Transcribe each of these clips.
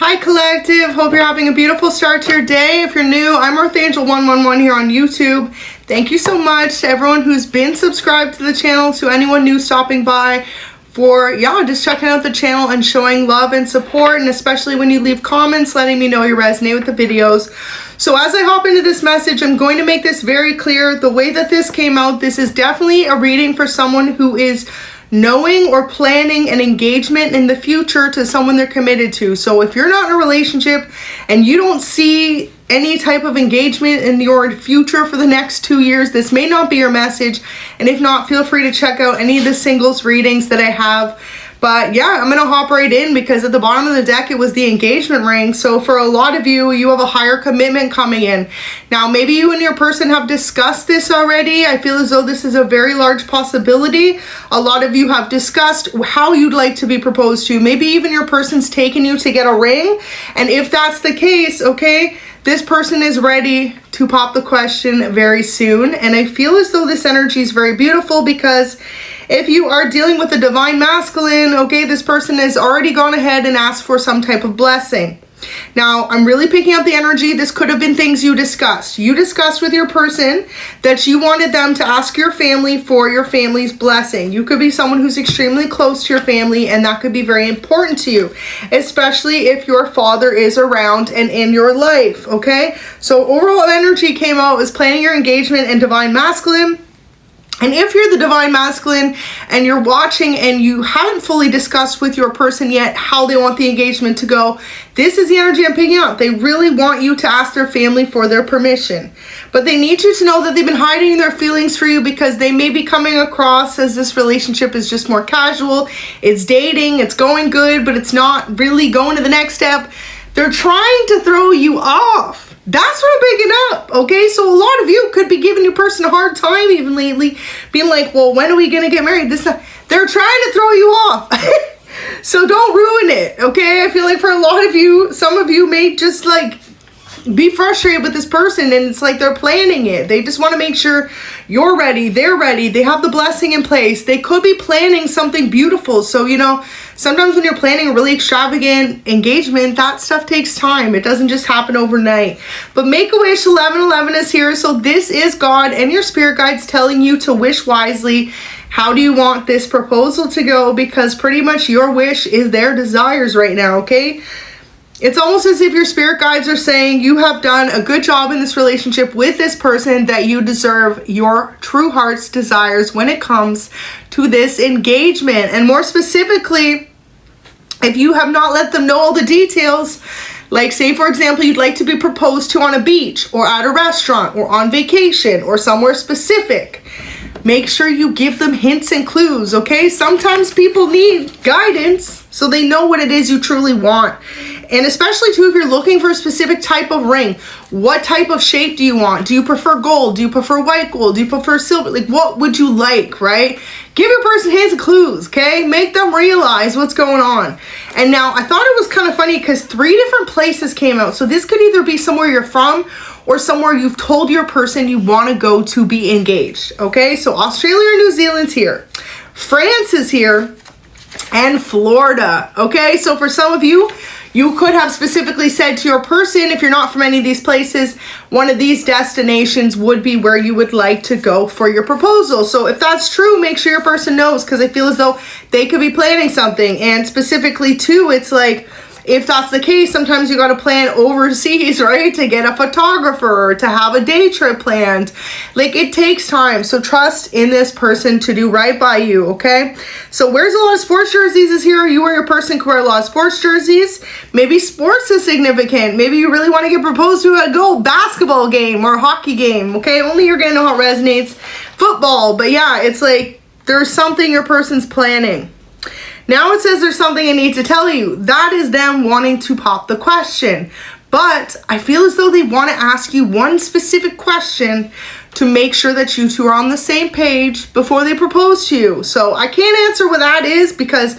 Hi collective, hope you're having a beautiful start to your day. If you're new, I'm ⴛⴛ111 here on YouTube. Thank you so much to everyone who's been subscribed to the channel, to anyone new stopping by for just checking out the channel and showing love and support, and especially when you leave comments letting me know you resonate with the videos. So as I hop into this message, I'm going to make this very clear. The way that this came out, this is definitely a reading for someone who is knowing or planning an engagement in the future to someone they're committed to. So if you're not in a relationship and you don't see any type of engagement in your future for the next 2 years, this may not be your message. And if not, feel free to check out any of the singles readings that I have. But yeah, I'm gonna hop right in because at the bottom of the deck, it was the engagement ring. So for a lot of you, you have a higher commitment coming in. Now, maybe you and your person have discussed this already. I feel as though this is a very large possibility. A lot of you have discussed how you'd like to be proposed to. Maybe even your person's taken you to get a ring. And if that's the case, okay, this person is ready to pop the question very soon. And I feel as though this energy is very beautiful because if you are dealing with a divine masculine, okay, this person has already gone ahead and asked for some type of blessing. Now, I'm really picking up the energy. This could have been things you discussed. You discussed with your person that you wanted them to ask your family for your family's blessing. You could be someone who's extremely close to your family, and that could be very important to you, especially if your father is around and in your life, okay? So overall energy came out as planning your engagement and divine masculine. And if you're the divine masculine and you're watching and you haven't fully discussed with your person yet how they want the engagement to go, this is the energy I'm picking up. They really want you to ask their family for their permission. But they need you to know that they've been hiding their feelings for you because they may be coming across as this relationship is just more casual. It's dating, it's going good, but it's not really going to the next step. They're trying to throw you off. That's what I'm picking up, okay? So a lot of you could be giving your person a hard time even lately, being like, well, when are we gonna get married? They're trying to throw you off. So don't ruin it, okay? I feel like for a lot of you, some of you may just like be frustrated with this person and it's like they're planning it. They just want to make sure you're ready, they're ready, they have the blessing in place. They could be planning something beautiful. So, you know, sometimes when you're planning a really extravagant engagement, that stuff takes time. It doesn't just happen overnight. But Make-A-Wish 1111 is here. So this is God and your spirit guides telling you to wish wisely. How do you want this proposal to go? Because pretty much your wish is their desires right now, okay? It's almost as if your spirit guides are saying you have done a good job in this relationship with this person, that you deserve your true heart's desires when it comes to this engagement. And more specifically, if you have not let them know all the details, like say for example, you'd like to be proposed to on a beach or at a restaurant or on vacation or somewhere specific, make sure you give them hints and clues, okay? Sometimes people need guidance so they know what it is you truly want. And especially too, if you're looking for a specific type of ring, what type of shape do you want? Do you prefer gold? Do you prefer white gold? Do you prefer silver? Like, what would you like, right? Give your person hints and clues, okay? Make them realize what's going on. And now I thought it was kind of funny because 3 different places came out. So this could either be somewhere you're from or somewhere you've told your person you want to go to be engaged, okay? So Australia or New Zealand's here. France is here. And Florida, okay? So for some of you, you could have specifically said to your person, if you're not from any of these places, one of these destinations would be where you would like to go for your proposal. So if that's true, make sure your person knows, because I feel as though they could be planning something. And specifically too, it's like, if that's the case, sometimes you got to plan overseas, right? To get a photographer, to have a day trip planned. Like, it takes time. So trust in this person to do right by you, okay? So where's a lot of sports jerseys is here. You or your person could wear a lot of sports jerseys. Maybe sports is significant. Maybe you really want to get proposed to at a basketball game or a hockey game, okay? Only you're going to know how it resonates. Football. But yeah, it's like there's something your person's planning. Now it says there's something I need to tell you. That is them wanting to pop the question. But I feel as though they want to ask you one specific question to make sure that you two are on the same page before they propose to you. So I can't answer what that is because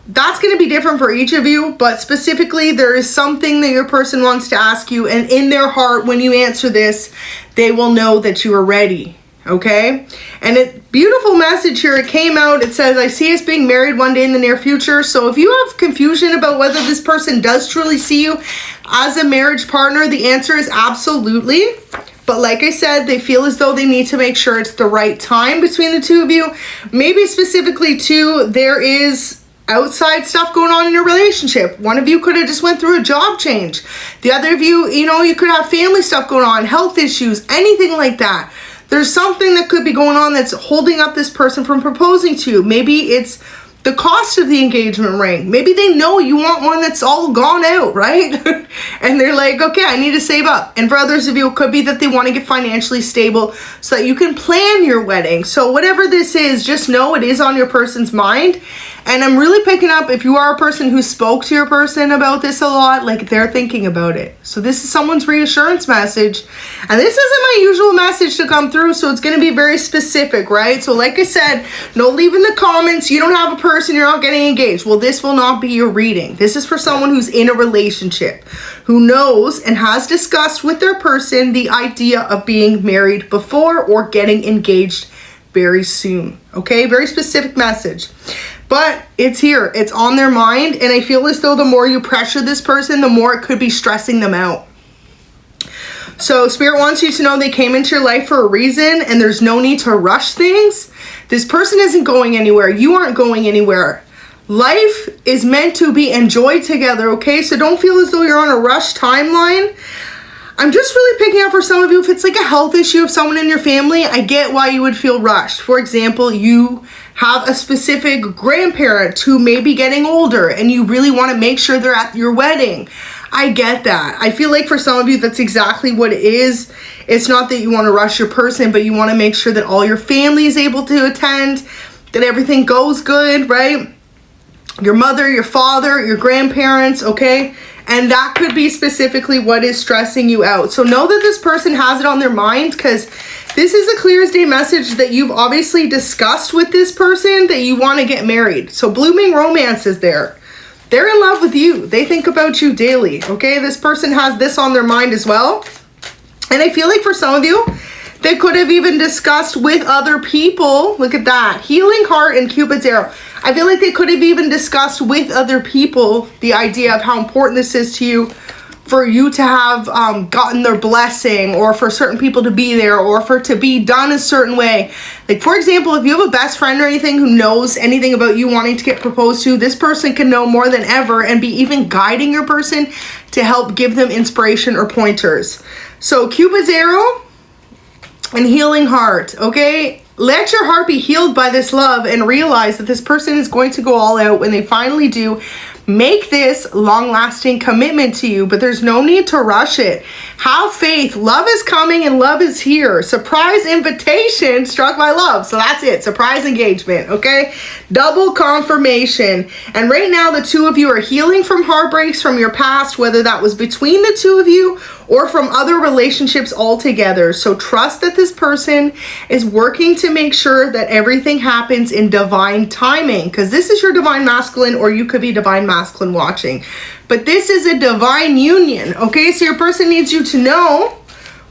that's going to be different for each of you. But specifically, there is something that your person wants to ask you. And in their heart, when you answer this, they will know that you are ready. okay? And it beautiful message here. It came out. It says, I see us being married one day in the near future. So if you have confusion about whether this person does truly see you as a marriage partner, the answer is absolutely. But like I said, they feel as though they need to make sure it's the right time between the two of you. Maybe specifically too, there is outside stuff going on in your relationship. One of you could have just went through a job change. The other of you, you know, you could have family stuff going on, health issues, anything like that. There's something that could be going on that's holding up this person from proposing to you. Maybe it's the cost of the engagement ring. Maybe they know you want one that's all gone out, right? And they're like, okay, I need to save up. And for others of you, it could be that they want to get financially stable so that you can plan your wedding. So whatever this is, just know it is on your person's mind. And I'm really picking up, if you are a person who spoke to your person about this a lot, like they're thinking about it. So this is someone's reassurance message. And this isn't my usual message to come through, so it's going to be very specific, right? So like I said, no leave in the comments, you don't have a person, you're not getting engaged. Well, this will not be your reading. This is for someone who's in a relationship, who knows and has discussed with their person the idea of being married before or getting engaged very soon. Okay, very specific message. But it's here, it's on their mind, and I feel as though the more you pressure this person, the more it could be stressing them out. So Spirit wants you to know they came into your life for a reason, and there's no need to rush things. This person isn't going anywhere. You aren't going anywhere. Life is meant to be enjoyed together, okay? So don't feel as though you're on a rush timeline. I'm just really picking up for some of you, if it's like a health issue of someone in your family, I get why you would feel rushed. For example, you have a specific grandparent who may be getting older and you really want to make sure they're at your wedding. I get that. I feel like for some of you, that's exactly what it is. It's not that you want to rush your person, but you want to make sure that all your family is able to attend, that everything goes good, right? Your mother, your father, your grandparents, okay? And that could be specifically what is stressing you out. So know that this person has it on their mind, because this is a clear as day message that you've obviously discussed with this person that you want to get married. So blooming romance is there. They're in love with you. They think about you daily, okay? This person has this on their mind as well. And I feel like for some of you, they could have even discussed with other people. Look at that. Healing heart and Cupid's arrow. I feel like they could have even discussed with other people the idea of how important this is to you, for you to have gotten their blessing, or for certain people to be there, or for it to be done a certain way. Like, for example, if you have a best friend or anything who knows anything about you wanting to get proposed to, this person can know more than ever and be even guiding your person to help give them inspiration or pointers. So Cupid's arrow and healing heart, okay? Let your heart be healed by this love and realize that this person is going to go all out when they finally do make this long-lasting commitment to you, but there's no need to rush it. Have faith. Love is coming and love is here. Surprise invitation struck by love. So that's it. Surprise engagement, okay? Double confirmation. And right now, the two of you are healing from heartbreaks from your past, whether that was between the two of you or from other relationships altogether. So trust that this person is working to make sure that everything happens in divine timing, because this is your divine masculine, or you could be divine masculine watching. But this is a divine union, okay? So your person needs you to know,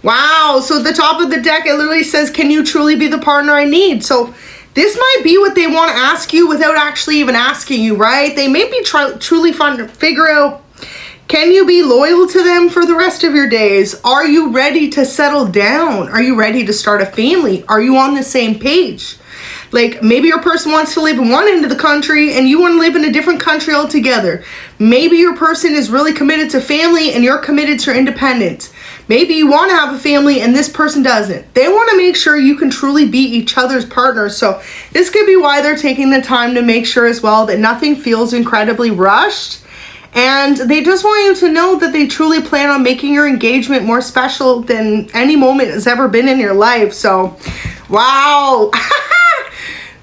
wow, so at the top of the deck, it literally says, can you truly be the partner I need? So this might be what they want to ask you without actually even asking you, right? They may be truly trying to figure out, can you be loyal to them for the rest of your days? Are you ready to settle down? Are you ready to start a family? Are you on the same page? Like, maybe your person wants to live in one end of the country and you want to live in a different country altogether. Maybe your person is really committed to family and you're committed to independence. Maybe you want to have a family and this person doesn't. They want to make sure you can truly be each other's partners. So this could be why they're taking the time to make sure as well that nothing feels incredibly rushed. And they just want you to know that they truly plan on making your engagement more special than any moment has ever been in your life. So, wow.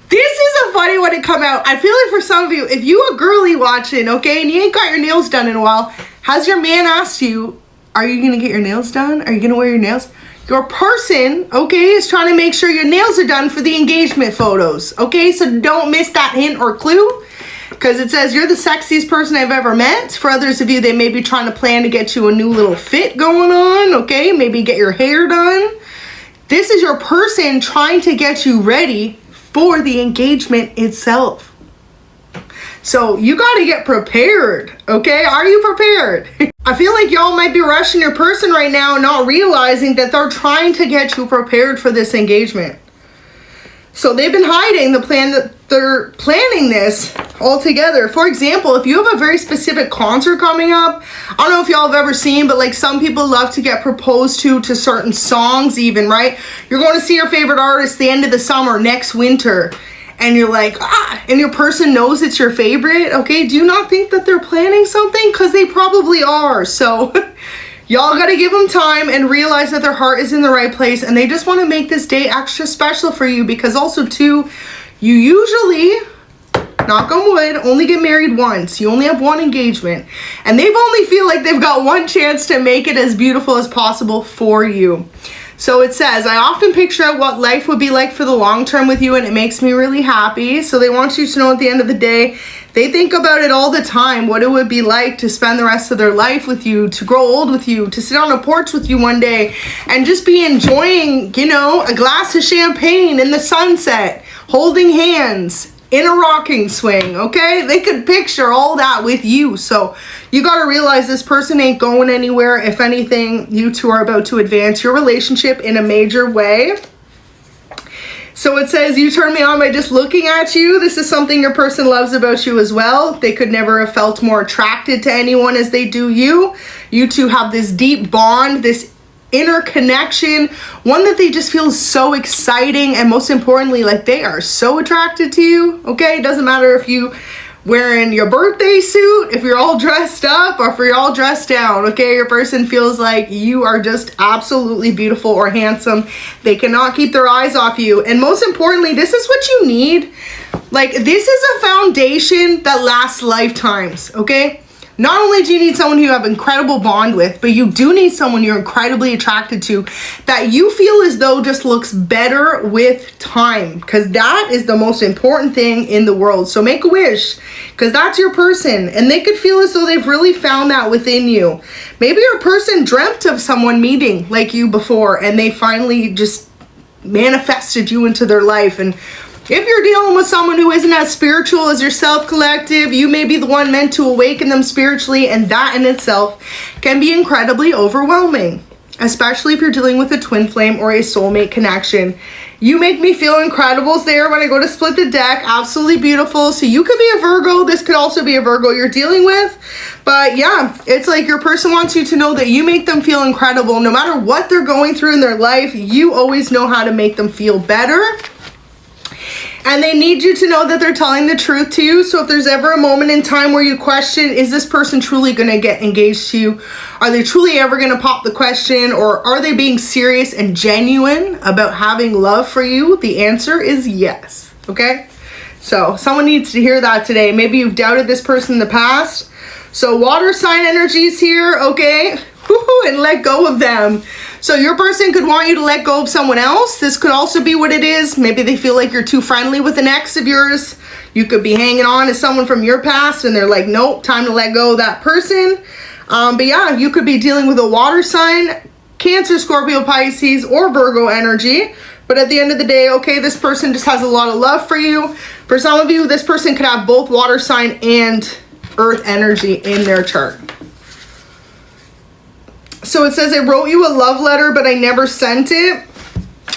This is a funny one to come out. I feel like for some of you, if you a girly watching, okay, and you ain't got your nails done in a while, has your man asked you, are you going to get your nails done? Are you going to wear your nails? Your person, okay, is trying to make sure your nails are done for the engagement photos, okay? So don't miss that hint or clue, because it says you're the sexiest person I've ever met. For others of you, they may be trying to plan to get you a new little fit going on, okay? Maybe get your hair done. This is your person trying to get you ready for the engagement itself. So you got to get prepared, okay? Are you prepared? I feel like y'all might be rushing your person right now, not realizing that they're trying to get you prepared for this engagement. So they've been hiding the plan, that they're planning this all together. For example, if you have a very specific concert coming up, I don't know if y'all have ever seen, but like some people love to get proposed to certain songs even, right? You're going to see your favorite artist the end of the summer, next winter. And you're like, and your person knows it's your favorite, okay? Do you not think that they're planning something? Because they probably are. So y'all got to give them time and realize that their heart is in the right place. And they just want to make this day extra special for you. Because also, too, you usually, knock on wood, only get married once. You only have one engagement. And they've only feel like they've got one chance to make it as beautiful as possible for you. So it says, I often picture out what life would be like for the long term with you, and it makes me really happy. So they want you to know at the end of the day, they think about it all the time, what it would be like to spend the rest of their life with you, to grow old with you, to sit on a porch with you one day, and just be enjoying, you know, a glass of champagne in the sunset, holding hands in a rocking swing, okay? They could picture all that with you. So you got to realize this person ain't going anywhere. If anything, you two are about to advance your relationship in a major way. So it says, you turn me on by just looking at you. This is something your person loves about you as well. They could never have felt more attracted to anyone as they do you. You two have this deep bond, this inner connection, one that they just feel so exciting, and most importantly, like they are so attracted to you, okay? It doesn't matter if you wearing your birthday suit, if you're all dressed up, or if you're all dressed down, okay? Your person feels like you are just absolutely beautiful or handsome. They cannot keep their eyes off you. And most importantly, this is what you need. Like, this is a foundation that lasts lifetimes, okay? Not only do you need someone who you have an incredible bond with, but you do need someone you're incredibly attracted to that you feel as though just looks better with time, because that is the most important thing in the world. So make a wish, because that's your person, and they could feel as though they've really found that within you. Maybe your person dreamt of someone meeting like you before, and they finally just manifested you into their life. And if you're dealing with someone who isn't as spiritual as yourself, collective, you may be the one meant to awaken them spiritually, and that in itself can be incredibly overwhelming, especially if you're dealing with a twin flame or a soulmate connection. You make me feel incredible there when I go to split the deck. Absolutely beautiful. So you could be a Virgo. This could also be a Virgo you're dealing with. But yeah, it's like your person wants you to know that you make them feel incredible. No matter what they're going through in their life, you always know how to make them feel better. And they need you to know that they're telling the truth to you. So if there's ever a moment in time where you question, is this person truly going to get engaged to you? Are they truly ever going to pop the question? Or are they being serious and genuine about having love for you? The answer is yes. Okay? So someone needs to hear that today. Maybe you've doubted this person in the past. So water sign energies here, okay? And let go of them. So your person could want you to let go of someone else. This could also be what it is. Maybe they feel like you're too friendly with an ex of yours. You could be hanging on to someone from your past, and they're like, nope, time to let go of that person. But yeah, you could be dealing with a water sign, Cancer, Scorpio, Pisces, or Virgo energy. But at the end of the day, okay, this person just has a lot of love for you. For some of you, this person could have both water sign and earth energy in their chart. So it says, I wrote you a love letter, but I never sent it.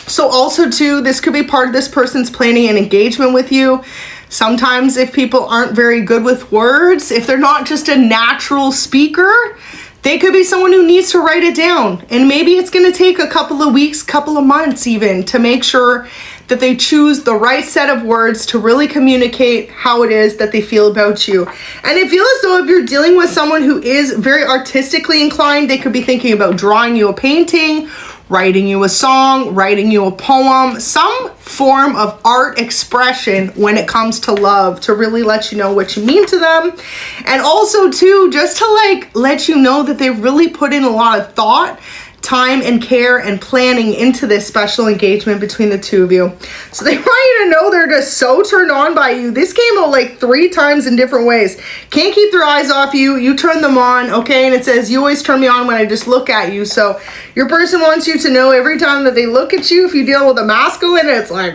So also too, this could be part of this person's planning an engagement with you. Sometimes if people aren't very good with words, if they're not just a natural speaker, they could be someone who needs to write it down. And maybe it's going to take a couple of weeks, couple of months even, to make sure that they choose the right set of words to really communicate how it is that they feel about you. And I feel as though if you're dealing with someone who is very artistically inclined, they could be thinking about drawing you a painting, writing you a song, writing you a poem, some form of art expression when it comes to love, to really let you know what you mean to them. And also too, just to like let you know that they really put in a lot of thought time and care and planning into this special engagement between the two of you. So they want you to know they're just so turned on by you. This came out like 3 times in different ways. Can't keep their eyes off you. You turn them on, okay? And it says, you always turn me on when I just look at you. So your person wants you to know every time that they look at you, if you deal with a masculine, it's like,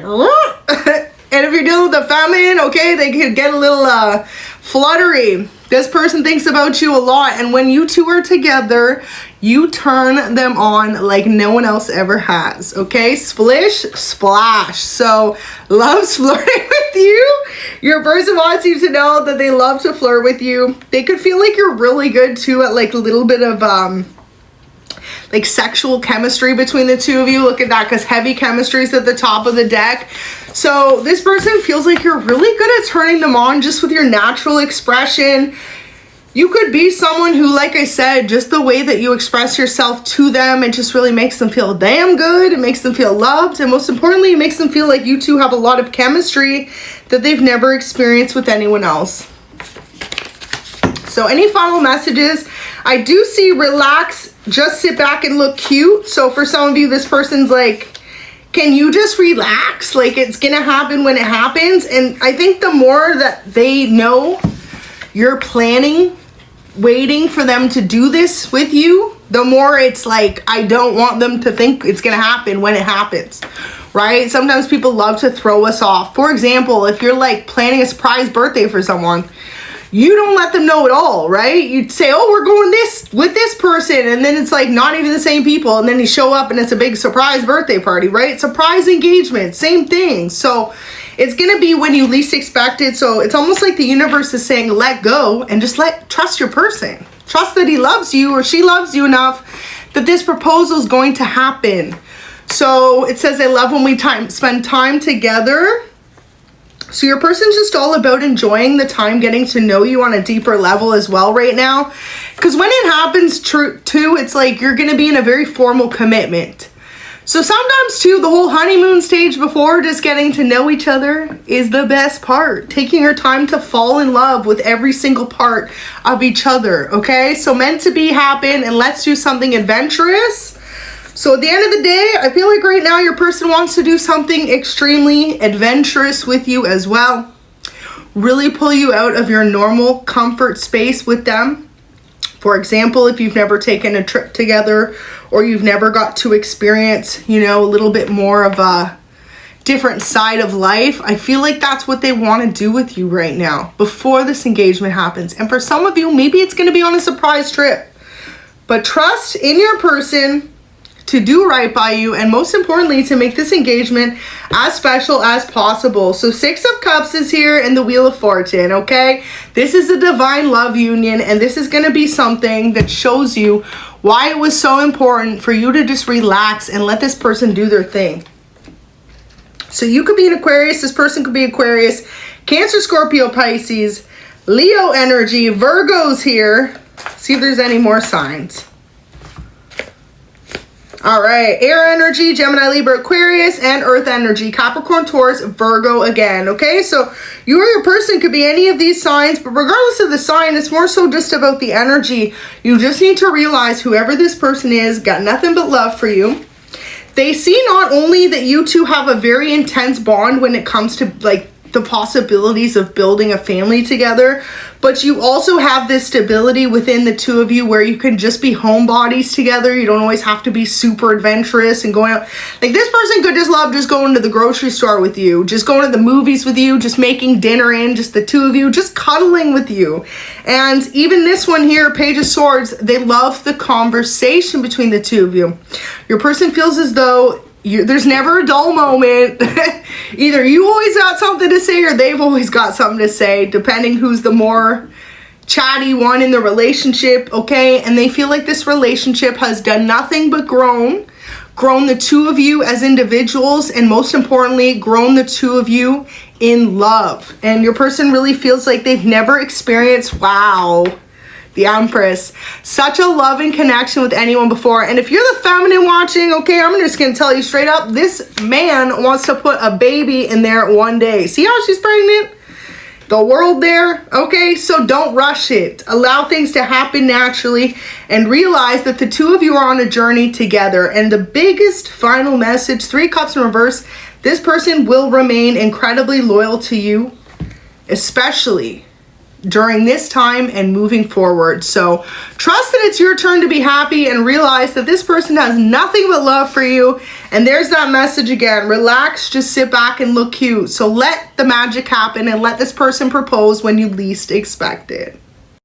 and if you're dealing with a feminine, okay, they could get a little fluttery. This person thinks about you a lot, and when you two are together, you turn them on like no one else ever has, okay? Splish, splash. So, loves flirting with you. Your person wants you to know that they love to flirt with you. They could feel like you're really good too at like a little bit of like sexual chemistry between the two of you. Look at that, because heavy chemistry is at the top of the deck. So this person feels like you're really good at turning them on just with your natural expression. You could be someone who, like I said, just the way that you express yourself to them, it just really makes them feel damn good. It makes them feel loved. And most importantly, it makes them feel like you two have a lot of chemistry that they've never experienced with anyone else. So any final messages? I do see relax, just sit back and look cute. So for some of you, this person's like, can you just relax? Like, it's gonna happen when it happens. And I think the more that they know you're planning, waiting for them to do this with you, the more it's like, I don't want them to think it's gonna happen when it happens, right? Sometimes people love to throw us off. For example, if you're like planning a surprise birthday for someone, you don't let them know at all, right? You'd say, oh, we're going with this person, and then it's like not even the same people, and then you show up and it's a big surprise birthday party, right? Surprise engagement, same thing. So it's gonna be when you least expect it. So it's almost like the universe is saying, let go and just trust your person. Trust that he loves you or she loves you enough that this proposal is going to happen. So it says, I love when we spend time together. So your person's just all about enjoying the time, getting to know you on a deeper level as well right now. Because when it happens too, it's like you're going to be in a very formal commitment. So sometimes too, the whole honeymoon stage before just getting to know each other is the best part. Taking your time to fall in love with every single part of each other, okay? So meant to be happen, and let's do something adventurous. So at the end of the day, I feel like right now your person wants to do something extremely adventurous with you as well. Really pull you out of your normal comfort space with them. For example, if you've never taken a trip together or you've never got to experience, you know, a little bit more of a different side of life, I feel like that's what they want to do with you right now before this engagement happens. And for some of you, maybe it's going to be on a surprise trip. But trust in your person to do right by you, and most importantly, to make this engagement as special as possible. So 6 of Cups is here in the Wheel of Fortune, okay? This is a divine love union, and this is going to be something that shows you why it was so important for you to just relax and let this person do their thing. So you could be an Aquarius, this person could be Aquarius, Cancer, Scorpio, Pisces, Leo energy, Virgo's here. See if there's any more signs. All right, air energy, Gemini, Libra, Aquarius, and earth energy, Capricorn, Taurus, Virgo again, okay? So you or your person could be any of these signs, but regardless of the sign, it's more so just about the energy. You just need to realize whoever this person is got nothing but love for you. They see not only that you two have a very intense bond when it comes to like the possibilities of building a family together, but you also have this stability within the two of you where you can just be homebodies together. You don't always have to be super adventurous and going out. Like this person could just love just going to the grocery store with you, just going to the movies with you, just making dinner in, just the two of you, just cuddling with you. And even this one here, Page of Swords, they love the conversation between the two of you. Your person feels as though there's never a dull moment. Either you always got something to say or they've always got something to say, depending who's the more chatty one in the relationship, okay? And they feel like this relationship has done nothing but grown the two of you as individuals, and most importantly, grown the two of you in love. And your person really feels like they've never experienced, wow, the Empress, such a loving connection with anyone before. And if you're the feminine watching, okay, I'm just gonna tell you straight up, this man wants to put a baby in there one day. See how she's pregnant? the world there, okay? So don't rush it. Allow things to happen naturally and realize that the two of you are on a journey together. And the biggest final message, 3 cups in reverse, this person will remain incredibly loyal to you, especially during this time and moving forward. So trust that it's your turn to be happy and realize that this person has nothing but love for you. And there's that message again. Relax, just sit back and look cute. So let the magic happen and let this person propose when you least expect it.